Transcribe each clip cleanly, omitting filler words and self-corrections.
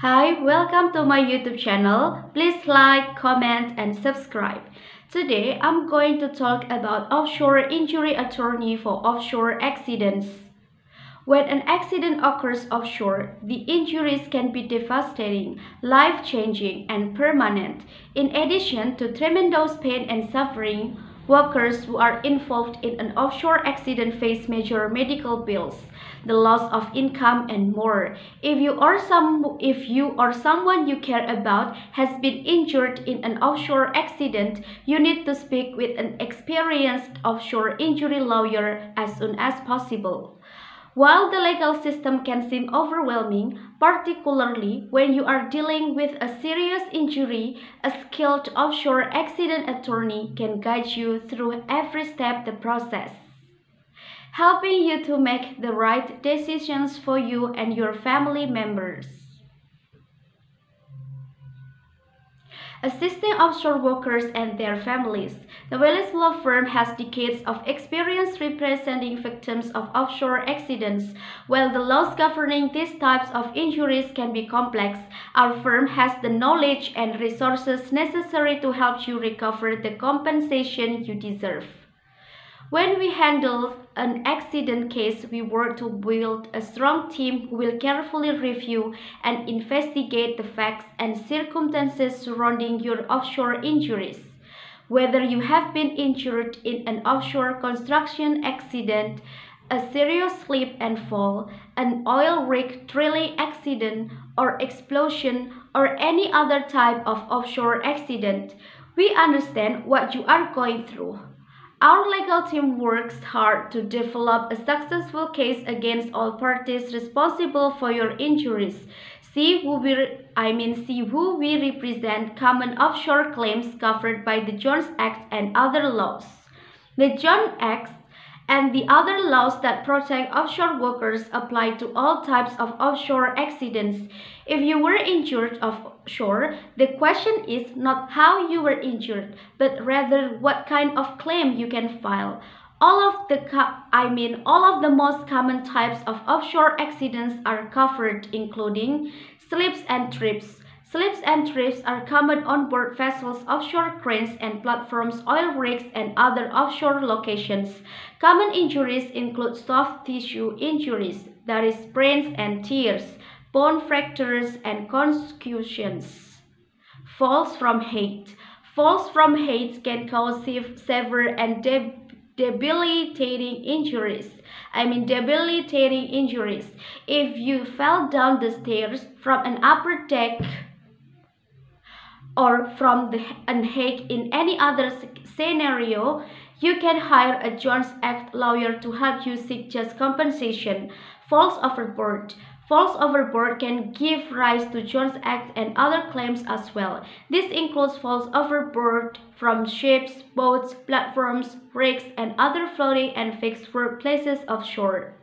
Hi, welcome to my YouTube channel. Please like, comment, and subscribe. Today, I'm going to talk about offshore injury attorney for offshore accidents. When an accident occurs offshore, the injuries can be devastating, life-changing, and permanent. In addition to tremendous pain and suffering, workers who are involved in an offshore accident face major medical bills, the loss of income, and more. If you or someone you care about has been injured in an offshore accident, you need to speak with an experienced offshore injury lawyer as soon as possible. While the legal system can seem overwhelming, particularly when you are dealing with a serious injury, a skilled offshore accident attorney can guide you through every step of the process, helping you to make the right decisions for you and your family members. Assisting offshore workers and their families. The Willis Law Firm has decades of experience representing victims of offshore accidents. While the laws governing these types of injuries can be complex, our firm has the knowledge and resources necessary to help you recover the compensation you deserve. When we handle an accident case, we work to build a strong team who will carefully review and investigate the facts and circumstances surrounding your offshore injuries. Whether you have been injured in an offshore construction accident, a serious slip and fall, an oil rig drilling accident or explosion, or any other type of offshore accident, we understand what you are going through. Our legal team works hard to develop a successful case against all parties responsible for your injuries. See who we represent common offshore claims covered by the Jones Act and other laws. The Jones Act and the other laws that protect offshore workers apply to all types of offshore accidents. If you were injured offshore, the question is not how you were injured, but rather what kind of claim you can file. All of the most common types of offshore accidents are covered, including slips and trips. Slips and trips are common on board vessels, offshore cranes and platforms, oil rigs, and other offshore locations. Common injuries include soft tissue injuries, that is sprains and tears, bone fractures, and concussions. Falls from height. Falls from height can cause severe and debilitating injuries. If you fell down the stairs from an upper deck or from an height in any other scenario, you can hire a Jones Act lawyer to help you seek just compensation. Falls overboard. Falls overboard can give rise to Jones Act and other claims as well. This includes falls overboard from ships, boats, platforms, rigs, and other floating and fixed workplaces offshore.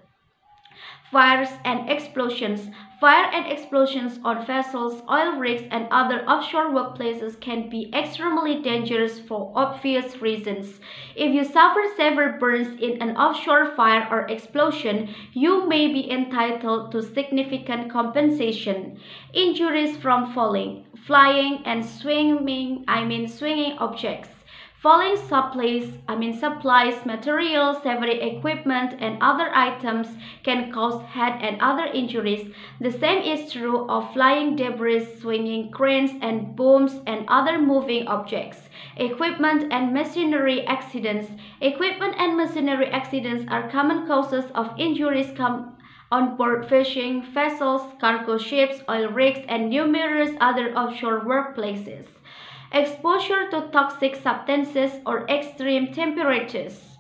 Fires and explosions. Fire and explosions on vessels, oil rigs, and other offshore workplaces can be extremely dangerous for obvious reasons. If you suffer severe burns in an offshore fire or explosion, you may be entitled to significant compensation. Injuries from falling, flying, and swinging objects. Falling supplies, materials, heavy equipment, and other items can cause head and other injuries. The same is true of flying debris, swinging cranes and booms, and other moving objects. Equipment and machinery accidents. Equipment and machinery accidents are common causes of injuries on board fishing vessels, cargo ships, oil rigs, and numerous other offshore workplaces. Exposure to toxic substances or extreme temperatures.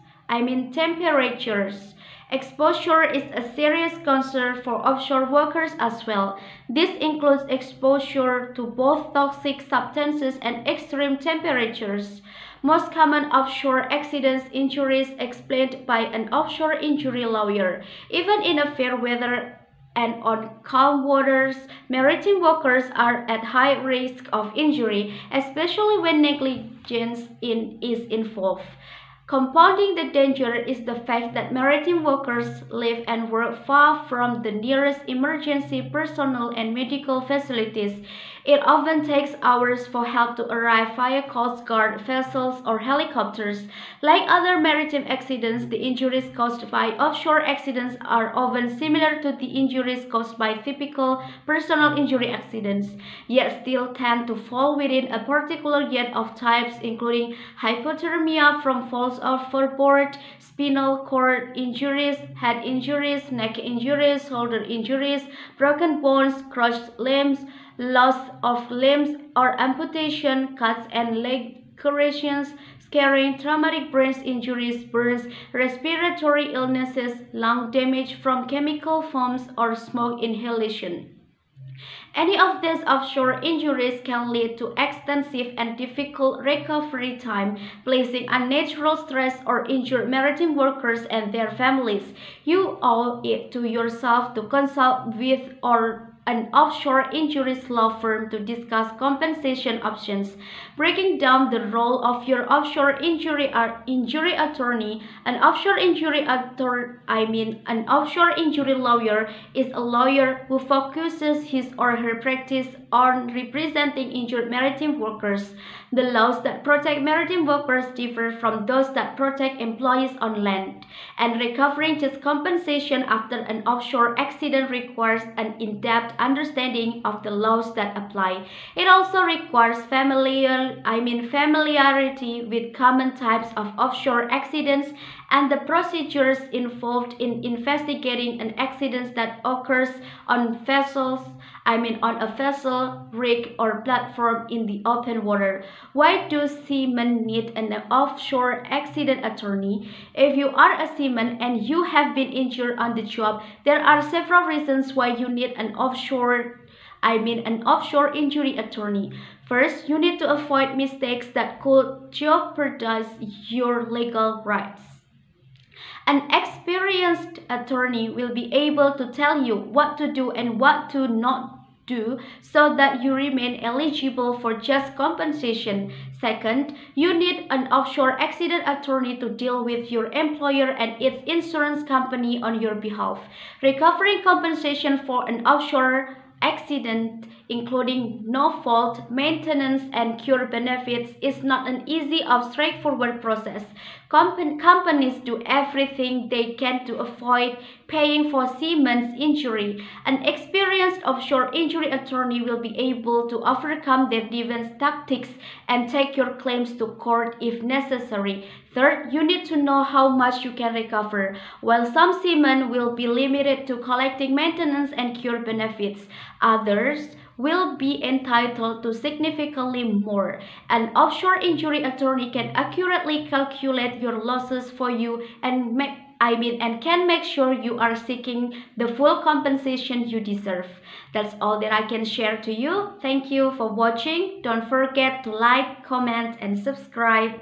Exposure is a serious concern for offshore workers as well. This includes exposure to both toxic substances and extreme temperatures. Most common offshore accidents injuries explained by an offshore injury lawyer. Even in a fair weather and on calm waters, maritime workers are at high risk of injury, especially when negligence is involved. Compounding the danger is the fact that maritime workers live and work far from the nearest emergency personnel and medical facilities. It often takes hours for help to arrive via Coast Guard vessels or helicopters. Like other maritime accidents, the injuries caused by offshore accidents are often similar to the injuries caused by typical personal injury accidents, yet still tend to fall within a particular yet of types, including hypothermia from falls overboard, spinal cord injuries, head injuries, neck injuries, shoulder injuries, broken bones, crushed limbs, loss of limbs or amputation, cuts and lacerations, scarring, traumatic brain injuries, burns, respiratory illnesses, lung damage from chemical foams or smoke inhalation. Any of these offshore injuries can lead to extensive and difficult recovery time, placing unnatural stress or injured maritime workers and their families. You owe it to yourself to consult with or an offshore injuries law firm to discuss compensation options. Breaking down the role of your offshore injury attorney, an offshore injury lawyer is a lawyer who focuses his or her practice on representing injured maritime workers. The laws that protect maritime workers differ from those that protect employees on land, and recovering just compensation after an offshore accident requires an in-depth understanding of the laws that apply. It also requires familiarity with common types of offshore accidents and the procedures involved in investigating an accident that occurs on a vessel, rig, or platform in the open water. Why do seamen need an offshore accident attorney? If you are a seaman and you have been injured on the job, there are several reasons why you need an offshore injury attorney. First, you need to avoid mistakes that could jeopardize your legal rights. An experienced attorney will be able to tell you what to do and what to not do so that you remain eligible for just compensation. Second, you need an offshore accident attorney to deal with your employer and its insurance company on your behalf. Recovering compensation for an offshore accident, including no-fault, maintenance, and cure benefits, is not an easy or straightforward process. Companies do everything they can to avoid paying for seamen's injury. An experienced offshore injury attorney will be able to overcome their defense tactics and take your claims to court if necessary. Third, you need to know how much you can recover. While some seamen will be limited to collecting maintenance and cure benefits, others will be entitled to significantly more. An offshore injury attorney can accurately calculate your losses for you and can make sure you are seeking the full compensation you deserve. That's all that I can share to you. Thank you for watching. Don't forget to like, comment, and subscribe.